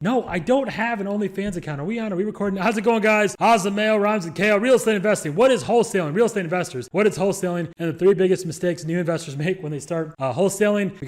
No, I don't have an OnlyFans account. Are we on? Are we recording? How's it going, guys? How's the mail? Rhymes and kale. Real estate investing. What is wholesaling? Real estate investors. What is wholesaling? And the three biggest mistakes new investors make when they start wholesaling.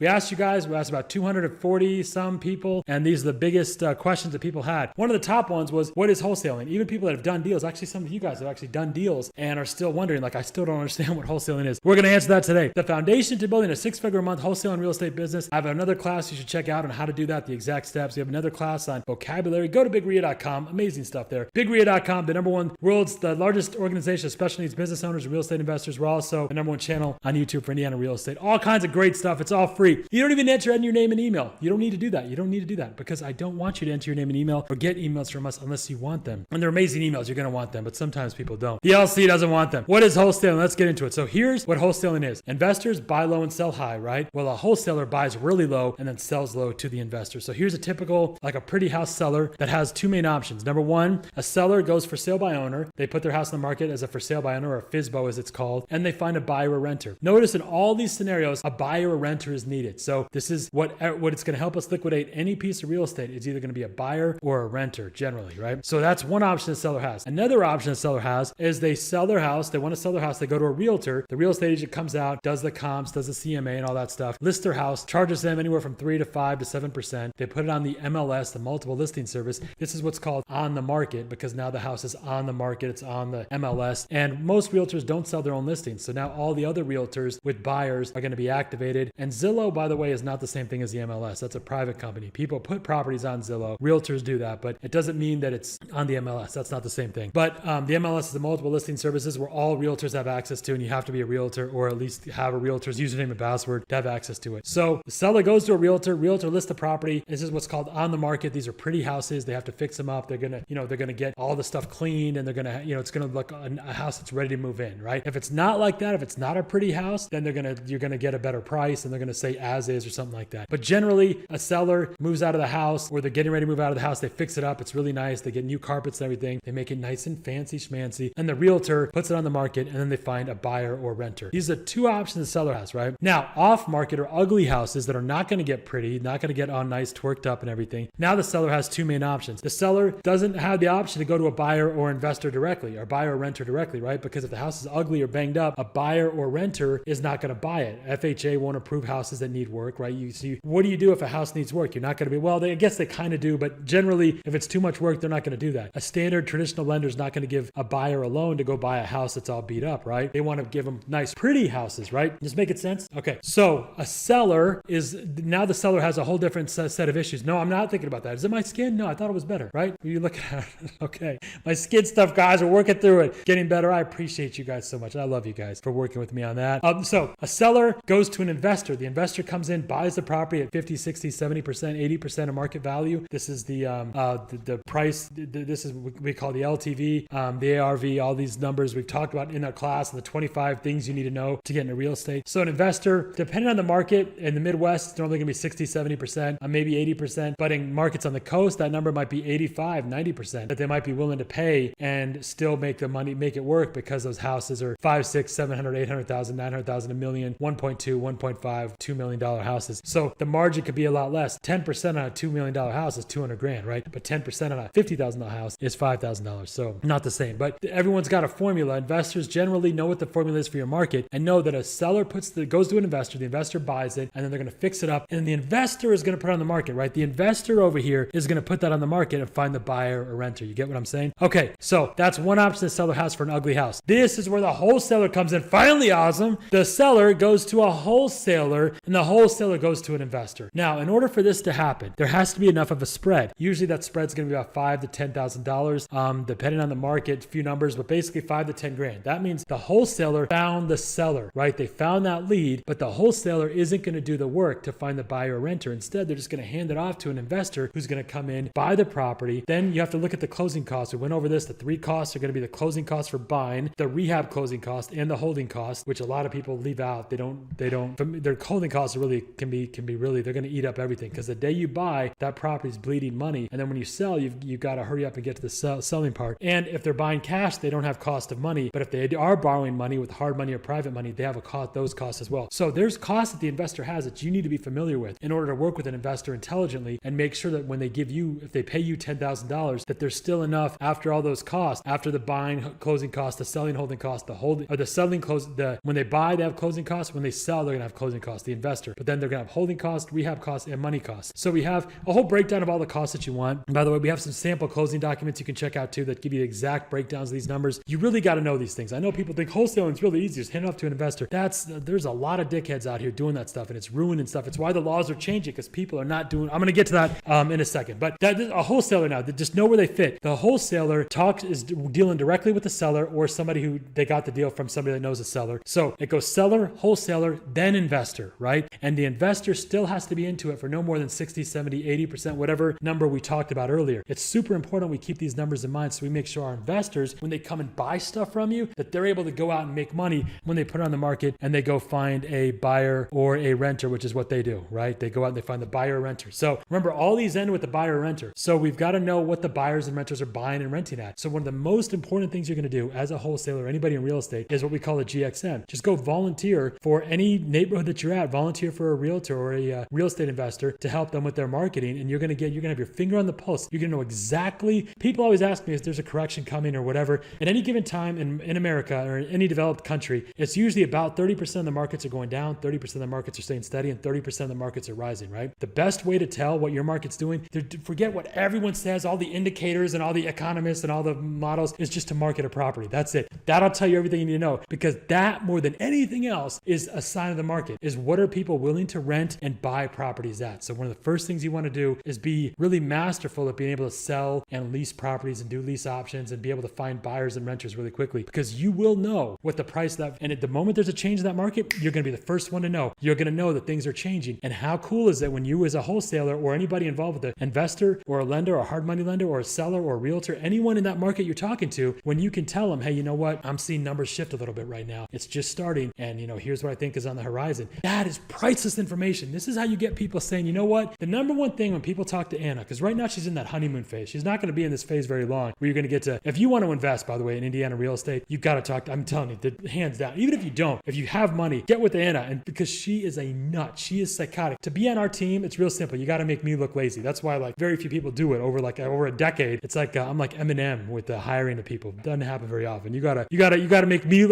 We asked you guys. We asked about 240 some people, and these are the biggest questions that people had. One of the top ones was, what is wholesaling? Even people that have done deals. Actually, some of you guys have actually done deals and are still wondering, like, I still don't understand what wholesaling is. We're going to answer that today. The foundation to building a six-figure a month wholesale and real estate business. I have another class you should check out on how to do that, the exact steps. We have another class on vocabulary. Go to bigria.com. Amazing stuff there. Bigria.com, the number one the largest organization of special needs business owners and real estate investors. We're also the number one channel on YouTube for Indiana real estate. All kinds of great stuff. It's all free. You don't even enter in your name and email. You don't need to do that. You don't need to do that because I don't want you to enter your name and email or get emails from us unless you want them. And they're amazing emails. You're going to want them, but sometimes people don't. The LC doesn't want them. What is wholesaling? Let's get into it. So here's what wholesaling is. Investors buy low and sell high, right? Well, a wholesaler buys really low and then sells low to the investor. So here's a typical, like a pretty house seller that has two main options. Number one, a seller goes for sale by owner. They put their house on the market as a for sale by owner, or a FSBO as it's called, and they find a buyer or renter. Notice in all these scenarios, a buyer or renter is needed. So this is what it's going to help us liquidate any piece of real estate. It's either going to be a buyer or a renter generally, right? So that's one option the seller has. Another option the seller has is they sell their house. They want to sell their house. They go to a realtor. The real estate agent comes out, does the comps, does the CMA and all that stuff, lists their house, charges them anywhere from 3 to 5 to 7%. They put it on the MLS, the multiple listing service. This is what's called on the market because now the house is on the market. It's on the MLS. And most realtors don't sell their own listings. So now all the other realtors with buyers are going to be activated. And Zillow, by the way, is not the same thing as the MLS. That's a private company. People put properties on Zillow. Realtors do that, but it doesn't mean that it's on the MLS. That's not the same thing. But the MLS is the multiple listing services where all realtors have access to, and you have to be a realtor or at least have a realtor's username and password to have access to it. So the seller goes to a realtor lists the property. This is what's called on the market. These are pretty houses. They have to fix them up. They're going to get all the stuff cleaned and they're going to, it's going to look a house that's ready to move in, right? If it's not like that, if it's not a pretty house, then you're going to get a better price and they're going to say as is or something like that. But generally a seller moves out of the house or they're getting ready to move out of the house. They fix it up. It's really nice. They get new carpets and everything. They make it nice and fancy schmancy. And the realtor puts it on the market and then they find a buyer or renter. These are two options the seller has, right? Now, off market or ugly houses that are not going to get pretty, not going to get all nice, twerked up and everything. Now the seller has two main options. The seller doesn't have the option to go to a buyer or investor directly or buyer or renter directly, right? Because if the house is ugly or banged up, a buyer or renter is not going to buy it. FHA won't approve houses that need work, right? What do you do if a house needs work? You're not going to be, I guess they kind of do, but generally if it's too much work, they're not going to do that. A standard traditional lender is not going to give a buyer a loan to go buy a house that's all beat up, right? They want to give them nice, pretty houses, right? Does make it sense? Okay. So now the seller has a whole different set of issues. No, I'm not thinking about that. Is it my skin? No, I thought it was better, right? You look at it. Okay. My skin stuff, guys, are working through it, getting better. I appreciate you guys so much. I love you guys for working with me on that. So a seller goes to an investor. The investor comes in, buys the property at 50, 60, 70%, 80% of market value. This is the price. This is what we call the LTV, the ARV, all these numbers we've talked about in our class, and the 25 things you need to know to get into real estate. So an investor, depending on the market in the Midwest, it's normally going to be 60, 70%, maybe 80%. But in markets on the coast, that number might be 85, 90% that they might be willing to pay and still make the money, make it work because those houses are 5, 6, 700, 800,000, 900,000, a million, 1.2, 1.5, $2 million houses. So the margin could be a lot less. 10% on a $2 million house is 200 grand, right? But 10% on a $50,000 house is $5,000. So not the same, but everyone's got a formula. Investors generally know what the formula is for your market and know that a seller goes to an investor, the investor buys it, and then they're going to fix it up. And the investor is going to put it on the market, right? The investor over here is going to put that on the market and find the buyer or renter. You get what I'm saying? Okay. So that's one option the seller has for an ugly house. This is where the wholesaler comes in. Finally, awesome. The seller goes to a wholesaler and the wholesaler goes to an investor. Now, in order for this to happen, there has to be enough of a spread. Usually that spread's going to be about $5,000 to $10,000, depending on the market, a few numbers, but basically 5 to 10 grand. That means the wholesaler found the seller, right? They found that lead, but the wholesaler isn't going to do the work to find the buyer or renter. Instead, they're just going to hand it off to an investor who's going to come in, buy the property. Then you have to look at the closing costs. We went over this. The 3 costs are going to be the closing costs for buying, the rehab closing cost, and the holding cost, which a lot of people leave out. Their holding costs really can be really, they're going to eat up everything because the day you buy, that property's bleeding money. And then when you sell, you've got to hurry up and get to the selling part. And if they're buying cash, they don't have cost of money. But if they are borrowing money with hard money or private money, they have those costs as well. So there's costs that the investor has that you need to be familiar with in order to work with an investor intelligently and make sure that when they give you, if they pay you $10,000, that there's still enough after all those costs, after the buying closing costs, the selling holding costs, the holding or the selling close, when they buy, they have closing costs. When they sell, they're gonna have closing costs, the investor. But then they're gonna have holding costs, rehab costs, and money costs. So we have a whole breakdown of all the costs that you want. And by the way, we have some sample closing documents you can check out too that give you the exact breakdowns of these numbers. You really got to know these things. I know people think wholesaling is really easy, just hand it off to an investor. There's a lot of dickheads out here doing that stuff, and it's ruining stuff. It's why the laws are changing, because people are not doing. I'm going to get to that in a second. But a wholesaler now, just know where they fit. The wholesaler is dealing directly with the seller or somebody who they got the deal from, somebody that knows the seller. So it goes seller, wholesaler, then investor, right? And the investor still has to be into it for no more than 60, 70, 80%, whatever number we talked about earlier. It's super important we keep these numbers in mind so we make sure our investors, when they come and buy stuff from you, that they're able to go out and make money when they put it on the market and they go find a buyer or a renter, which is what they do, right? They go out and they find the buyer or renter. So remember, all these end with the buyer or renter. So we've got to know what the buyers and renters are buying and renting at. So one of the most important things you're going to do as a wholesaler or anybody in real estate is what we call a GXM. Just go volunteer for any neighborhood that you're at. Volunteer for a realtor or a real estate investor to help them with their marketing, and you're going to have your finger on the pulse. You're going to know exactly. People always ask me if there's a correction coming or whatever. At any given time in America or in any developed country, it's usually about 30% of the markets are going down, 30% of the markets are staying steady, and 30% of the markets are rising, right? The best way to tell what your market's doing, forget what everyone says, all the indicators and all the economists and all the models, is just to market a property. That's it. That'll tell you everything you need to know, because that, more than anything else, is a sign of the market, is what are people willing to rent and buy properties at. So one of the first things you want to do is be really masterful at being able to sell and lease properties and do lease options and be able to find buyers and renters really quickly, because you will know what the price of that, and at the moment there's a change in that market, you're going to be the first one to know. You're going to know that things are changing. And how cool is it when you, as a wholesaler or anybody involved with an investor or a lender or a hard money lender or a seller or a realtor, anyone in that market you're talking to, when you can tell them, hey, you know what, I'm seeing numbers shift a little bit right now. It's just starting, and here's what I think is on the horizon. That is priceless information. This is how you get people saying, you know what, the number one thing when people talk to Anna, because right now she's in that honeymoon phase. She's not going to be in this phase very long where you're going to get to, if you want to invest, by the way, in Indiana real estate, you've got to talk to, I'm telling you, hands down, even if you don't, if you have money, get with Anna, and because she is a nut. She is psychotic. To be on our team, it's real simple. You got to make me look lazy. That's why very few people do it over a decade. It's like, I'm like Eminem with the hiring of people. It doesn't happen very often. You gotta make me you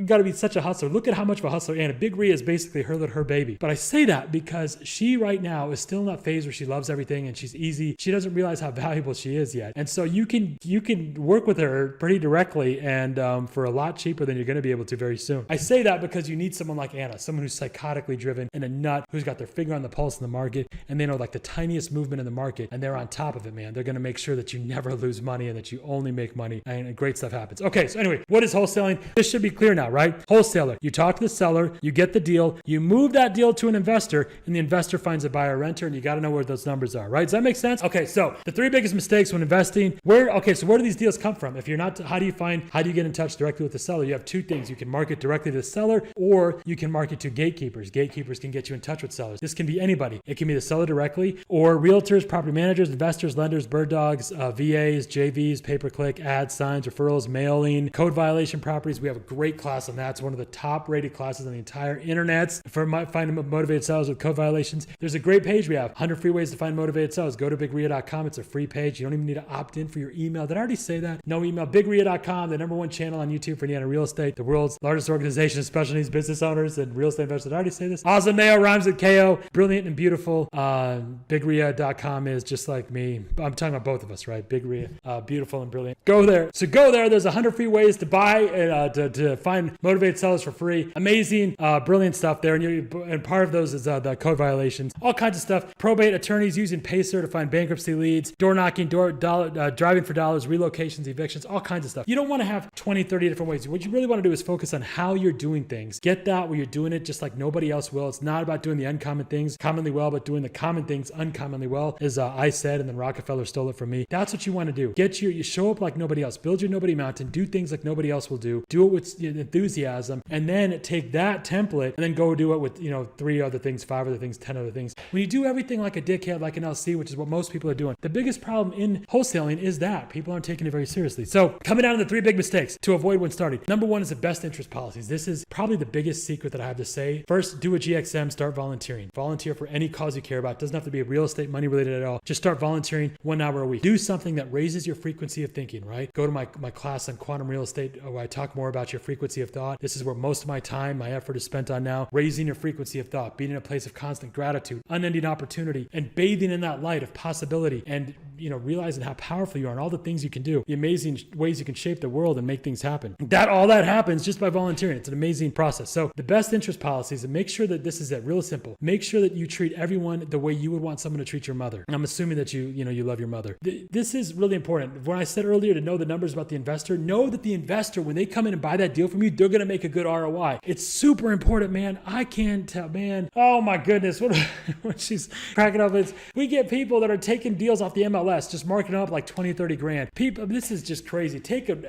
gotta be such a hustler. Look at how much of a hustler Anna. Big Rhea is basically her baby. But I say that because she right now is still in that phase where she loves everything and she's easy. She doesn't realize how valuable she is yet. And so you can work with her pretty directly and for a lot cheaper than you're going to be able to very soon. I say that because you need someone like Anna, someone who's psychotically driven and a nut, who's got their finger on the pulse in the market, and they know like the tiniest movement in the market, and they're on top of it, man. They're going to make sure that you never lose money and that you only make money, and great stuff happens. Okay, so anyway, what is wholesaling? This should be clear now, right? Wholesaler, you talk to the seller, you get the deal, you move that deal to an investor, and the investor finds a buyer or renter, and you got to know where those numbers are, right? Does that make sense? Okay, so the three biggest mistakes when investing, where do these deals come from? If you're not, how do you get in touch directly with the seller? You have two things. You can market directly to the seller, or you can market to gatekeepers. Gatekeepers can get you in touch with sellers. This can be anybody. It can be the seller directly, or realtors, property managers, investors, lenders, bird dogs, VAs, JVs, pay-per-click, ads, signs, referrals, mailing, code violation properties. We have a great class on that. It's one of the top rated classes on the entire internet for finding motivated sellers with code violations. There's a great page we have, 100 free ways to find motivated sellers. Go to bigria.com. It's a free page. You don't even need to opt in for your email. Did I already say that? No email. bigria.com, the number one channel on YouTube for Indiana real estate, the world's largest organization of special needs business owners and real estate investors. Did I already say this? Awesome Mayo rhymes with KO. Brilliant and beautiful. bigria.com is just like me. I'm talking about both of us, right? Big Ria, beautiful and brilliant. Go there. So go there. There's 100 free ways to buy and to find motivated sellers for free. Amazing, brilliant stuff there. And part of those is the code violations, all kinds of stuff. Probate attorneys using Pacer to find bankruptcy leads, door knocking, driving for dollars, relocations, evictions, all kinds of stuff. You don't want to have 20, 30 different ways. What you really want to do is focus on how you're doing things. Get that where you're doing it just like nobody else will. It's not about doing the uncommon things commonly well, but doing the common things uncommonly well, as I said, and then Rockefeller stole it from me. That's what you want to do. You show up like nobody else. Build your nobody mountain. Do things like nobody else will do. Do it with enthusiasm, and then take that template and then go do it with 3 other things, 5 other things, 10 other things. When you do everything like a dickhead, like an LC, which is what most people are doing, the biggest problem in wholesaling is that people aren't taking it very seriously. So coming down to the 3 big mistakes to avoid when starting. Number 1 is the best interest policies. This is probably the biggest secret that I have to say. First, do a GXM, start volunteering. Volunteer for any cause you care about. It doesn't have to be real estate, money related at all, just start volunteering 1 hour a week. Do something that raises your frequency of thinking, right? Go to my class on quantum real estate where I talk more about your frequency of thought. This is where most of my time, my effort is spent on now, raising your frequency of thought, being in a place of constant gratitude, unending opportunity, and bathing in that light of possibility, and realizing how powerful you are and all the things you can do, the amazing ways you can shape the world and make things happen. All that happens just by volunteering. It's an amazing process. So the best interest policies, and make sure that this is it, real simple. Make sure that you treat everyone the way you would want someone to treat your mother. And I'm assuming that you love your mother. This is really important. When I said earlier to know the numbers about the investor, know that the investor, when they come in and buy that deal from you, they're going to make a good ROI. It's super important, man. I can't tell, man. Oh my goodness. What she's cracking up is we get people that are taking deals off the MLS, just marking up like 20, 30 grand. People, this is just crazy. Take an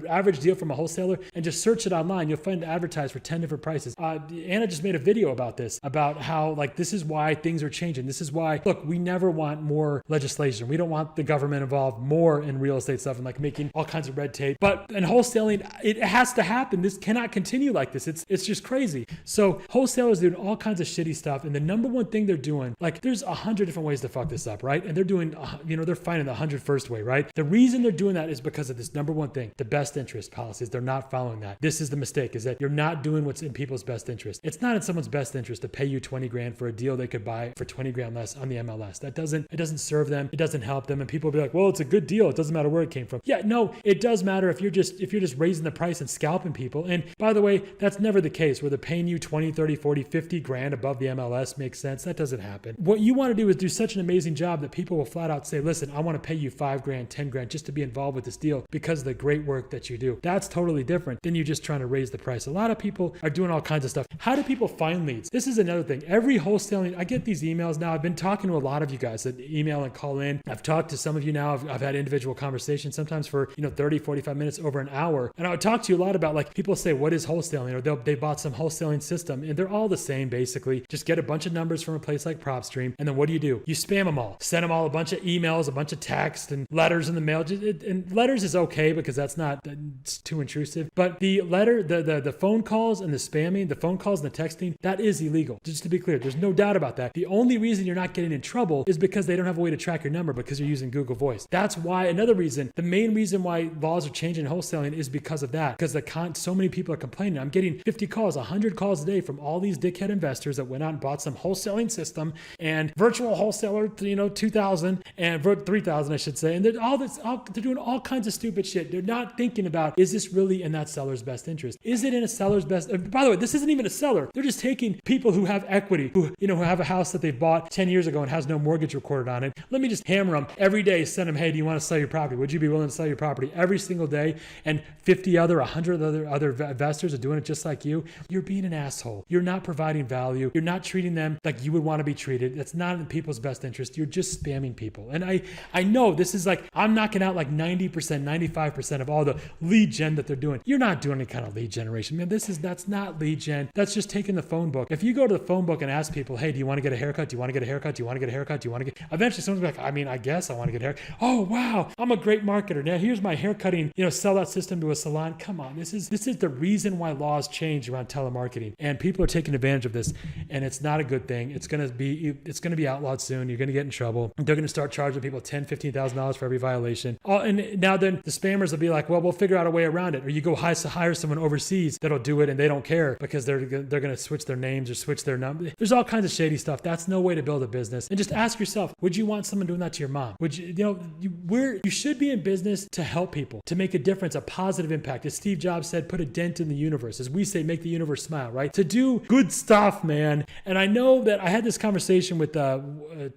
average deal from a wholesaler and just search it online. You'll find it advertised for 10 different prices. Anna just made a video about this, about how this is why things are changing. This is why, look, we never want more legislation. We don't want the government involved more in real estate stuff and making all kinds of red tape. But in wholesaling, it has to happen. This cannot continue like this. It's just crazy. So wholesalers doing all kinds of shitty stuff. And the number one thing they're doing, there's 100 different ways to fuck this up, right? And they're doing, they're finding the 101st way, right? The reason they're doing that is because of this number one thing, the best interest policies. They're not following that. This is the mistake, is that you're not doing what's in people's best interest. It's not in someone's best interest to pay you 20 grand for a deal they could buy for 20 grand less on the MLS. It doesn't serve them. It doesn't help them. And people will be like, well, it's a good deal. It doesn't matter where it came from. Yeah, no, it does matter if you're just raising the price and scalping people. And by the way, that's never the case where they're paying you 20, 30, 40, 50 grand above the MLS makes sense. That doesn't happen. What you want to do is do such an amazing job that people will flat out say, listen, I want to pay you 5 grand, 10 grand just to be involved with this deal because of the great work that you do. That's totally different than you just trying to raise the price. A lot of people are doing all kinds of stuff. How do people find leads? This is another thing. Every wholesaling, I get these emails now. I've been talking to a lot of you guys that email and call in. I've talked to some of you now. I've had individual conversations, sometimes for 30, 45 minutes, over an hour. And I would talk to you a lot about people say, what is wholesaling? Or they bought some wholesaling system, and they're all the same basically. Just get a bunch of numbers from a place like PropStream, and then what do? You spam them all. Send them all a bunch of emails, a bunch of text and letters in the mail. And letters is okay because it's too intrusive. But the letter, the phone calls and the spamming, the phone calls and the texting, that is illegal. Just to be clear, there's no doubt about that. The only reason you're not getting in trouble is because they don't have a way to track your number because you're using Google Voice. That's why, another reason, the main reason why laws are changing in wholesaling is because of that. Because so many people are complaining. I'm getting 50 calls, 100 calls a day from all these dickhead investors that went out and bought some wholesaling system and virtual wholesaler, 2,000 and 3,000, I should say. And they're doing all kinds of stupid shit. They're not thinking about, is this really in that seller's best interest? Is it in a seller's best? By the way, this isn't even a seller. They're just taking people who have equity, who have a house that they've bought 10 years ago and has no mortgage recorded on it. Let me just hammer them every day, send them, hey, do you want to sell your property? Would you be willing to sell your property every single day? And 100 other investors are doing it just like you. You're being an asshole. You're not providing value. You're not treating them like you would want to be treated. That's not in people's best interest. You're just spamming people. And I know this is I'm knocking out 90%, 95% of all the lead gen that they're doing. You're not doing any kind of lead generation, man. That's not lead gen. That's just taking the phone book. If you go to the phone book and ask people, hey, do you want to get a haircut? Do you want to get a haircut? Do you want to get a haircut? Do you want to get, eventually someone's like, I guess I want to get a haircut. Oh, wow. I'm a great marketer. Now here's my haircutting, sell that system to a salon. Come on. This is the reason why laws change around telemarketing, and people are taking advantage of this, and it's not a good thing. It's going to be outlawed soon. You're going to get in trouble. They're going to start charging people $10,000, $15,000 for every violation. And now then the spammers will be like, well, we'll figure out a way around it. Or you go hire someone overseas that'll do it, and they don't care because they're going to switch their names or switch their number. There's all kinds of shady stuff. That's no way to build a business. And just ask yourself, would you want someone doing that to your mom? Would you should be in business to help people, to make a difference, a positive impact. As Steve Jobs said, put a dent in the universe. As we say, make the universe smile, right? To do good stuff, man. And I know that I had this conversation with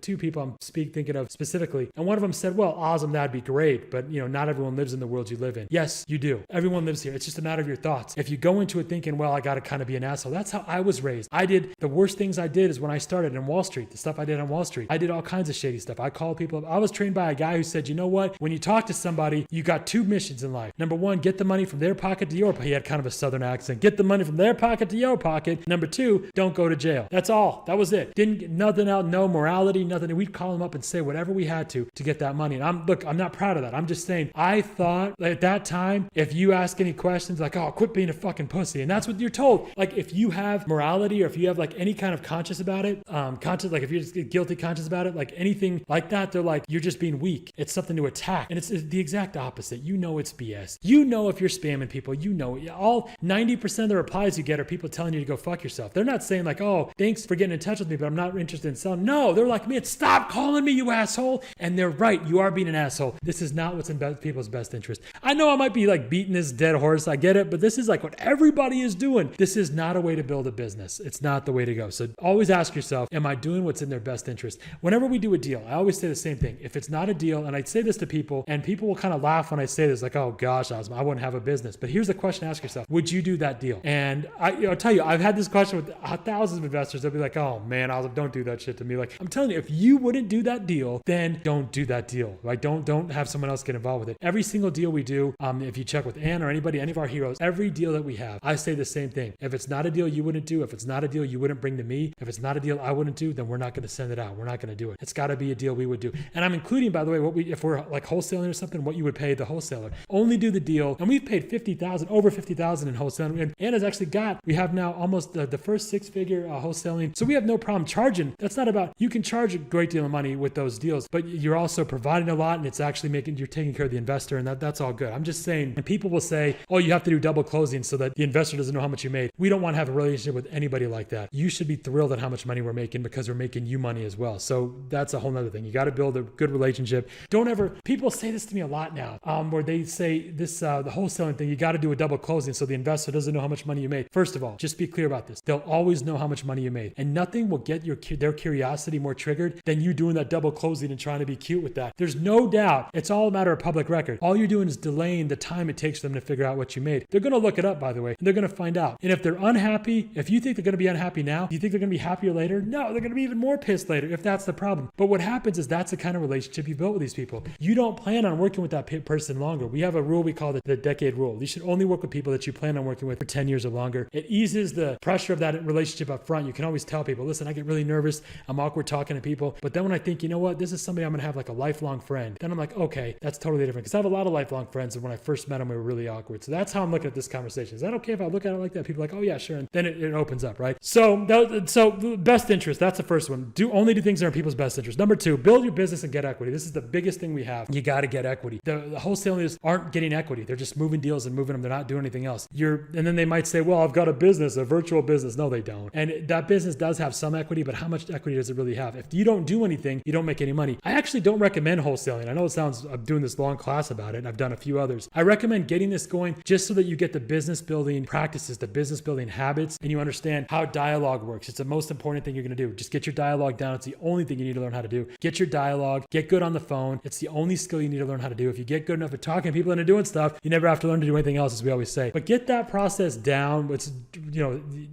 two people I'm thinking of specifically. And one of them said, well, awesome, that'd be great. But not everyone lives in the world you live in. Yes, you do. Everyone lives here. It's just a matter of your thoughts. If you go into it thinking, well, I got to kind of be an asshole. That's how I was raised. The worst things I did is when I started in Wall Street, the stuff I did on Wall Street. I did all kinds of shady stuff. I called people up. I was trained by a guy who said, you know what? When you talk to somebody, you got 2 missions in life. Number 1, get the money from their pocket to your pocket. He had kind of a southern accent. Get the money from their pocket to your pocket. Number 2, don't go to jail. That's all. That was it. Didn't get nothing out, no morality, nothing. We'd call him up and say whatever we had to get that money. And I'm not proud of that. I'm just saying, I thought at that time, if you ask any questions like, oh, quit being a fucking pussy. And that's what you're told. If you have morality or if you have any kind of conscience about it, if you're just guilty conscience about it, like anything like that, they're like, you're just being weak. It's something to attack. And it's the exact opposite. You know it's BS. You know if you're spamming people, you know all 90% of the replies you get are people telling you to go fuck yourself. They're not saying like, oh, thanks for getting in touch with me, but I'm not interested in selling. No, they're like, man, stop calling me, you asshole. And they're right. You are being an asshole. This is not what's in people's best interest. I know I might be like beating this dead horse. I get it, but this is like what everybody is doing. This is not a way to build a business. It's not the way to go. So always ask yourself, am I doing what's in their best interest? Whenever we do a deal, I always say the same thing. If it's not a deal, and I say this to people, and people will kind of laugh when I say this, like, oh gosh, I wouldn't have a business. But here's the question to ask yourself. Would you do that deal? And I'll tell you, I've had this question with thousands of investors. They'll be like, oh man, don't do that shit to me. Like, I'm telling you, if you wouldn't do that deal, then don't do that deal, right? Don't have someone else get involved with it. Every single deal we do, if you check with Ann or anybody, any of our heroes, every deal that we have, I say the same thing. If it's not a deal you wouldn't do, if it's not a deal you wouldn't bring to me, if it's not a deal I wouldn't do, then we're not going to send it out. We're not going to do it. It's got to be a deal we would do. And I'm including, by the way, if we're like wholesaling or something, what you would pay the wholesaler. Only do the deal. And we've paid over $50,000 in wholesaling. And Anna's actually we have now almost the first six-figure wholesaling. So we have no problem charging. That's not about, you can charge a great deal of money with those deals, but you're also providing a lot, and it's actually you're taking care of the investor, and that's all good. I'm just saying, and people will say, oh, you have to do double closing so that the investor doesn't know how much you made. We don't want to have a relationship with anybody like that. You should be thrilled at how much money we're making because we're making you money as well. So that's a whole nother thing. You got to build a good relationship. People say this to me a lot now, where they say this, the wholesaling thing, you got to do a double closing so the investor doesn't know how much money you made. First of all, just be clear about this. They'll always know how much money you made, and nothing will get their curiosity more triggered than you doing that double closing and trying to be cute with that. There's no doubt. It's all a matter of public record. All you're doing is delaying the time it takes for them to figure out what you made. They're going to look it up, by the way, and they're going to find out. And if they're unhappy, if you think they're going to be unhappy now, do you think they're going to be happier later? No, they're going to be even more pissed later if that's the problem. But what happens is that's the kind of relationship you built with these people. You don't plan on working with that person longer. We have a rule we call the decade rule. You should only work with people that you plan on working with for 10 years or longer. It eases the pressure of that relationship up front. You can always tell people, listen, I get really nervous. I'm awkward talking to people. But then when I think, you know what, this is somebody I'm going to have like a lifelong friend, then I'm like, okay, that's totally different. Because I have a lot of lifelong friends, and when I first met them, we were really awkward. So that's how I'm looking at this conversation. Is that okay if I look at it like that? People are like, oh yeah, sure. And then it opens up, right? So best interest, that's the first one. Only do things that are in people's best interest. Number two, build your business and get equity. This is the biggest thing we have. You got to get equity. The wholesalers aren't getting equity. They're just moving deals and moving them. They're not doing anything else. And then they might say, well, I've got a business, a virtual business. No, they don't. And that business does have some equity, but how much equity does it really have? If you don't do anything, you don't make any money. I actually don't recommend wholesaling. I know I'm doing this long class about it, and I've done a few others. I recommend getting this going just so that you get the business building practices, the business building habits, and you understand how dialogue works. It's the most important thing you're going to do. Just get your dialogue down. It's the only thing you need to learn how to do. Get your dialogue, get good on the phone. It's the only skill you need to learn how to do. If you get good enough at talking to people and doing stuff, you never have to learn to do anything else, as we always say. But get that process down. It's,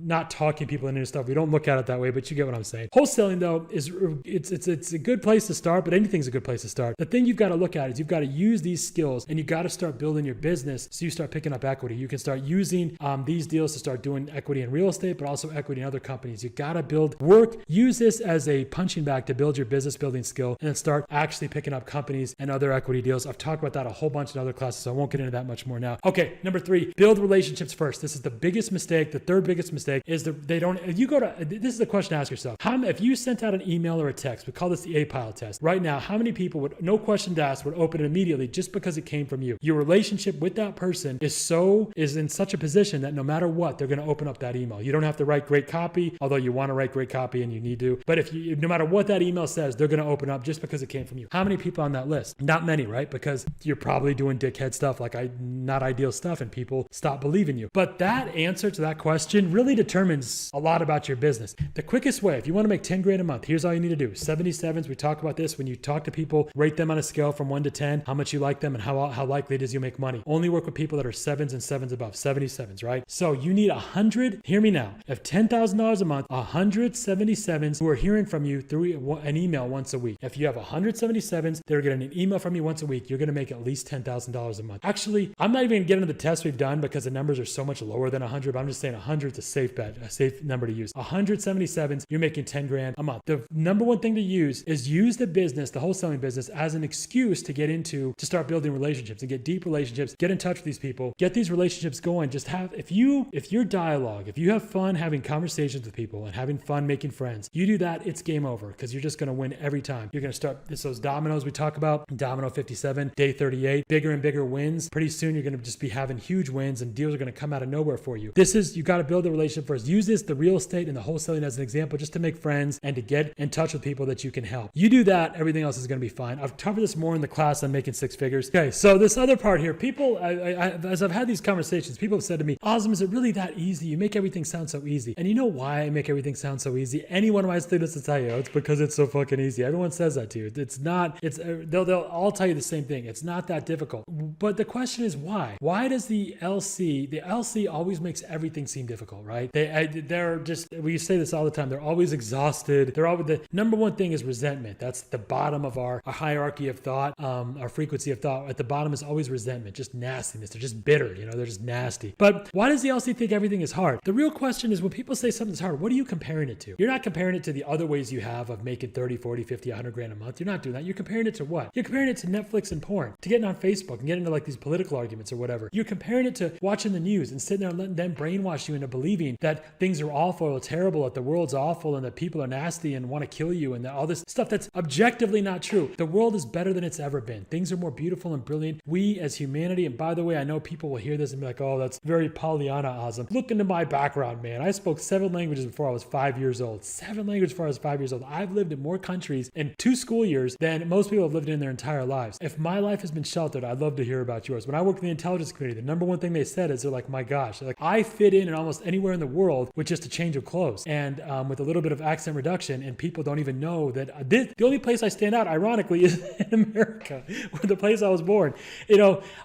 not talking people into stuff. We don't look at it that way, but you get what I'm saying. Wholesaling, though, it's a good place to start, but anything's a good place to start. The thing you've got to look at is you've got to use these skills, and you got to start building your business so you start picking up equity. You can start using these deals to start doing equity in real estate, but also equity in other companies. You got to use this as a punching bag to build your business building skill, and then start actually picking up companies and other equity deals. I've talked about that a whole bunch in other classes, so I won't get into that much more now. Okay, number three, build relationships first. This is the biggest mistake. The third biggest mistake is this is the question to ask yourself. If you sent out an email or a text, we call this the A-pile test. Right now, how many people would, no question to ask, would open it immediately just because it came from you? Your relationship with that person is in such a position that no matter what, they're going to open up that email. You don't have to write great copy, although you want to write great copy and you need to. But no matter what that email says, they're going to open up just because it came from you. How many people on that list? Not many, right? Because you're probably doing dickhead stuff, like not ideal stuff, and people stop believing you. But that answer to that question really determines a lot about your business. The quickest way, if you want to make 10 grand a month, here's all you need to do. 77s, we talk about this. When you talk to people, rate them on a scale from 1 to 10, how much you like them and how likely it is you make money. Only work with people that are 7s and 7s above, 77s, right? So you need 100, hear me now, of $10,000 a month, 177s who are hearing from you through an email once a week. If you have 177s that are getting an email from you once a week, you're going to make at least $10,000 a month. Actually, I'm not even going to get into the tests we've done because the numbers are so much lower than 100, but I'm just saying 100's a safe bet, a safe number to use. 177s, you're making 10 grand a month. The number one thing to use is use the business, the wholesaling business, as an excuse to get into, to start building relationships and get deep relationships, get in touch with these people, get these relationships going. Just have, if your dialogue, if you have fun having conversations with people and having fun making friends, you do that, it's game over, because you're just going to win every time. You're going to start, it's those dominoes we talk about, domino 57, day 38, bigger and bigger wins. Pretty soon you're going to just be having huge wins and deals are going to come out of nowhere for you. This is, you got to build a relationship first. Use this, the real estate and the wholesaling as an example, just to make friends and to get in touch with people that you can help. You do that, everything else is going to be fine. I've covered this more in the class on making six figures. Okay, so this other part here, people, as I've had these conversations, people have said to me, Azam, is it really that easy? You make everything sound so easy. And you know why I make everything sound so easy? Any one of my students will tell you, it's because it's so fucking easy. Everyone says that to you. It's not, they'll all tell you the same thing. It's not that difficult. But the question is why? Why does the LC always makes everything seem difficult, right? They're just, we say this all the time, they're always exhausted. They're always, the number one thing is resentment. That's the bottom of our hierarchy of thought, our frequency of thought. At the bottom is always resentment, just nastiness. They're just bitter, they're just nasty. But why does the LC think everything is hard? The real question is, when people say something's hard, what are you comparing it to? You're not comparing it to the other ways you have of making 30, 40, 50, 100 grand a month. You're not doing that. You're comparing it to what? You're comparing it to Netflix and porn, to getting on Facebook and getting into like these political arguments or whatever. You're comparing it to watching the news and sitting there and letting them brainwash you into believing that things are awful or terrible, that the world's awful and that people are nasty and want to kill you and that all this stuff that's objectively not true. The world is better than it's ever been. Things are more beautiful and brilliant. We as humanity, and by the way, I know people will hear this and be like, oh, that's very Pollyanna-ism. Look into my background, man. I spoke 7 languages before I was 5 years old. 7 languages before I was 5 years old. I've lived in more countries in 2 school years than most people have lived in their entire lives. If my life has been sheltered, I'd love to hear about yours. When I worked in the intelligence community, the number one thing they said is they're like, my gosh, they're like, I fit in almost anywhere in the world with just a change of clothes and with a little bit of accent reduction, and people don't even know that the only place I stand out, ironically, is in America, where the place I was born.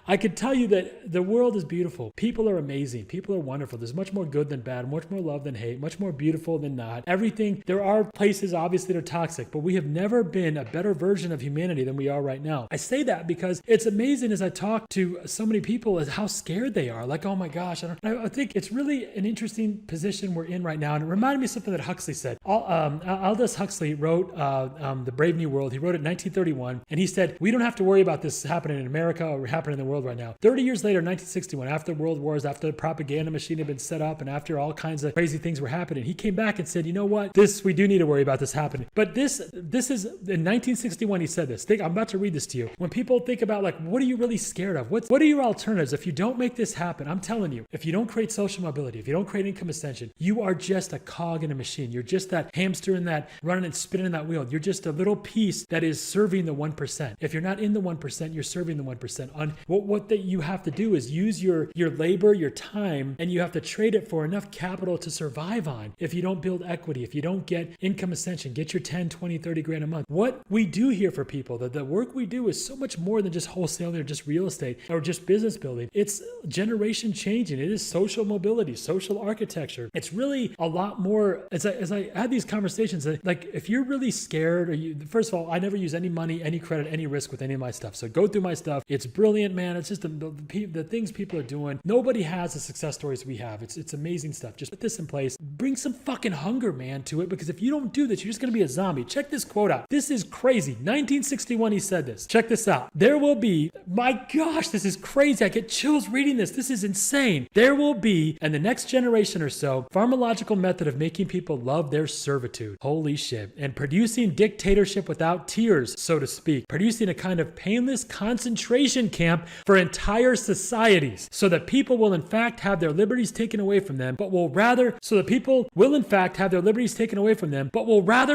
I could tell you that the world is beautiful. People are amazing. People are wonderful. There's much more good than bad, much more love than hate, much more beautiful than not. Everything, there are places obviously that are toxic, but we have never been a better version of humanity than we are right now. I say that because it's amazing as I talk to so many people as how scared they are. Like, oh my gosh, I think it's really an interesting position we're in right now. And it reminded me of something that Huxley said. Aldous Huxley wrote The Brave New World. He wrote it in 1931. And he said, we don't have to worry about this happening in America or happening in the world right now. 30 years later, 1961, after world wars, after the propaganda machine had been set up and after all kinds of crazy things were happening, he came back and said, you know what? We do need to worry about this happening. But this is, in 1961, he said this. I'm about to read this to you. When people think about like, what are you really scared of? What are your alternatives? If you don't make this happen, I'm telling you, if you don't create social mobility, if you don't create income ascension, you are just a cog in a machine. You're just that hamster in that running and spinning in that wheel. You're just a little piece that is serving the 1%. If you're not in the 1%, you're serving the 1%. On what that you have to do is use your labor, your time, and you have to trade it for enough capital to survive on. If you don't build equity, if you don't get income ascension, get your 10, 20, 30 grand a month. What we do here for people, the work we do is so much more than just wholesaling or just real estate or just business building. It's generation changing. It is social mobility, social architecture. It's really a lot more. As I had these conversations, like if you're really scared, first of all, I never use any money, any credit, any risk with any of my stuff. So go through my stuff. It's brilliant, man. It's just the things people are doing. Nobody has the success stories we have. It's amazing stuff. Just put this in place. Bring some fucking hunger, man, to it, because if you don't do this, you're just going to be a zombie. Check this quote out. This is crazy. 1961, he said this. Check this out. There will be, my gosh, this is crazy. I get chills reading this. This is insane. There will be, in the next generation or so, pharmacological method of making people love their servitude. Holy shit. And producing dictatorship without tears, so to speak. Producing a kind of painless concentration camp for entire societies, so that people will in fact have their liberties taken away from them, but will rather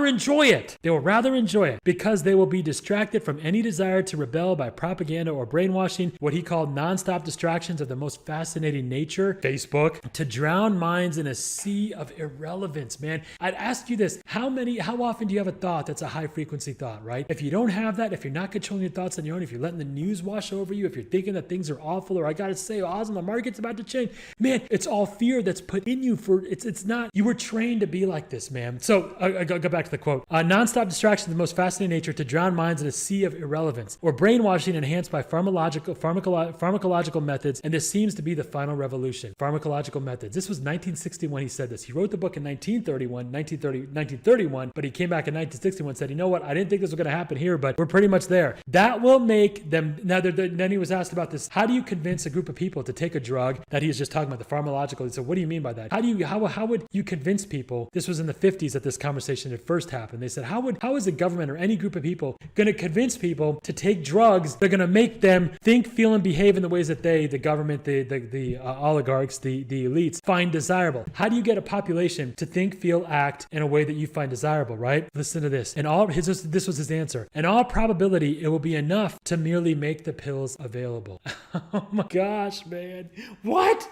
enjoy it. They will rather enjoy it because they will be distracted from any desire to rebel by propaganda or brainwashing, what he called nonstop distractions of the most fascinating nature, Facebook, to drown minds in a sea of irrelevance, man. I'd ask you this, how often do you have a thought that's a high frequency thought, right? If you don't have that, if you're not controlling your thoughts on your own, if you're letting the news wash over you, if you're thinking that things are awful, or I gotta say, Awesome, the market's about to change, man, it's all fear that's put in you it's not, you were trained to be like this, man. So I go back to the quote. Nonstop distractions of the most fascinating nature to drown minds in a sea of irrelevance, or brainwashing enhanced by pharmacological methods, and this seems to be the final revolution. Pharmacological methods. This was 1961 he said this. He wrote the book in 1931, but he came back in 1961 and said, you know what, I didn't think this was going to happen here, but we're pretty much there. That will make them, then he was asked about this, how do you convince a group of people to take a drug that he was just talking about, the pharmacological? He said, what do you mean by that? How would you convince people? This was in the 50s that this conversation had first happened. They said, how is the government or any group of people going to convince people to take drugs that are going to make them think, feel, and behave in the ways that the government, the oligarchs, the elites find desirable? How do you get a population to think, feel, act in a way that you find desirable, right? Listen to this. This was his answer. In all probability, it will be enough to merely make the pills available. Oh my gosh, man. What?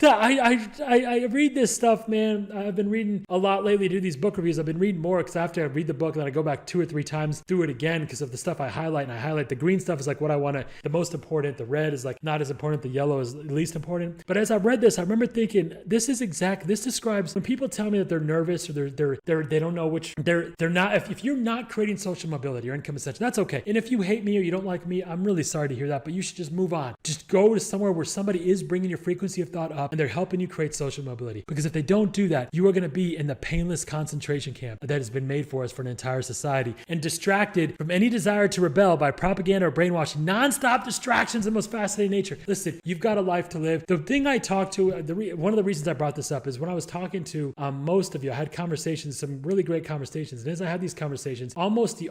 I read this stuff, man. I've been reading a lot lately to do these book reviews. I've been reading more because after I read the book, then I go back 2 or 3 times through it again because of the stuff I highlight. And I highlight the green stuff is like what I want to, the most important. The red is like not as important. The yellow is least important. But as I read this, I remember thinking, this describes when people tell me that they're nervous or they don't know which, they're not, if you're not creating social mobility or income ascension, that's okay. And if you hate me or you don't like me, I'm really sorry to hear that, but you should just move on. Just go to somewhere where somebody is bringing your frequency of thought up and they're helping you create social mobility. Because if they don't do that, you are going to be in the painless concentration camp that has been made for us for an entire society and distracted from any desire to rebel by propaganda or brainwashing, nonstop distractions and most fascinating nature. Listen, you've got a life to live. The thing I talked to, one of the reasons I brought this up is when I was talking to most of you, I had conversations, some really great conversations. And as I had these conversations, almost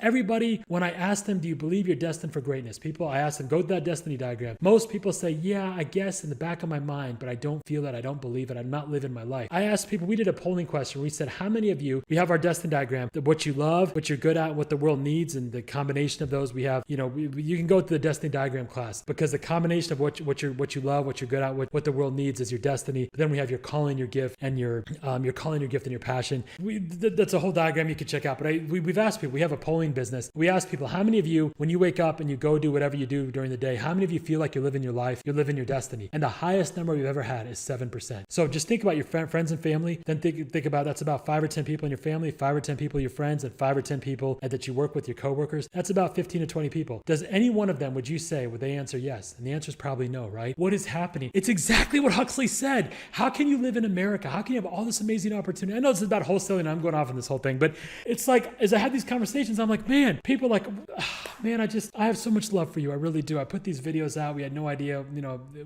everybody, when I asked them, do you believe you're destined for greatness? I asked them, go to that destiny diagram. Most people say, yeah, I guess in the back of my mind, but I don't feel that. I don't believe it. I'm not living my life. I asked people, we did a polling question. We said, how many of you, we have our destiny diagram, what you love, what you're good at, what the world needs, and the combination of those we have, you can go to the destiny diagram class because the combination of what you love, what you're good at, what the world needs is your destiny. But then we have your calling, your gift, and your calling, your gift, and your passion. That's a whole diagram you can check out. But we've asked people, we have a polling business. We ask people, how many of you, when you wake up and you go do whatever you do during the day, how many of you feel like you're living your life, you're living your destiny? And the highest number we've ever had is 7%. So just think about your friends and family. Then think about that's about 5 or 10 people in your family, 5 or 10 people your friends, and 5 or 10 people that you work with, your coworkers. That's about 15 to 20 people. Does any one of them, would they answer yes? And the answer is probably no, right? What is happening? It's exactly what Huxley said. How can you live in America? How can you have all this amazing opportunity? I know this is about wholesaling. I'm going off on this whole thing, but it's like, as I had these conversations, I'm like, man, people are like, man, I have so much love for you. I really do. I put these videos out. We had no idea,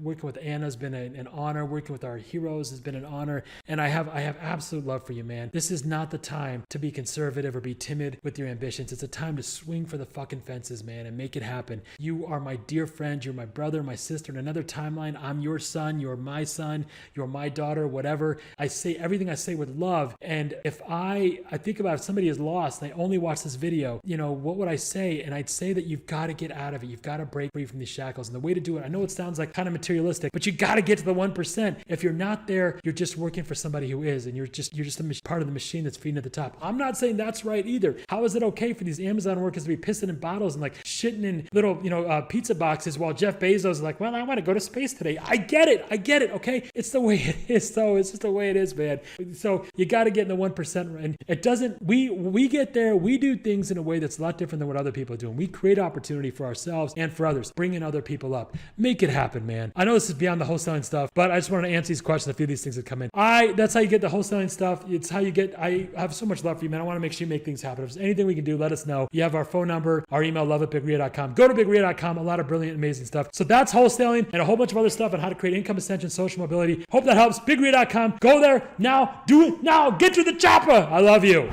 working with Anna has been an honor. Working with our heroes has been an honor. And I have absolute love for you, man. This is not the time to be conservative or be timid with your ambitions. It's a time to swing for the fucking fences, man, and make it happen. You are my dear friend. You're my brother, my sister. In another timeline, I'm your son. You're my son. You're my daughter, whatever. I say everything I say with love. And if I think about if somebody is lost and they only watch this video, what would I say? And I'd say that you've got to get out of it. You've got to break free from these shackles. And the way to do it, I know it sounds like kind of materialistic, but you got to get to the 1%. If you're not there, you're just working for somebody who is, and you're just a part of the machine that's feeding at the top. I'm not saying that's right either. How is it okay for these Amazon workers to be pissing in bottles and like shitting in little, pizza boxes while Jeff Bezos is like, well, I want to go to space today. I get it. Okay. It's the way it is. So it's just the way it is, man. So you got to get in the 1%. And it doesn't, we get there. We do things in a way that's a lot different than what other people are doing. We create opportunity for ourselves and for others, bringing other people up. Make it happen, man. I know this is beyond the wholesaling stuff, but I just wanted to answer these questions. A few of these things that come in. That's how you get the wholesaling stuff. It's how you get, I have so much love for you, man. I want to make sure you make things happen. If there's anything we can do, let us know. You have our phone number, our email, love@bigria.com. Go to bigria.com. A lot of brilliant, amazing stuff. So that's wholesaling and a whole bunch of other stuff on how to create income ascension, social mobility. Hope that helps. Bigria.com. Go there now. Do it now. Get to the chopper. I love you.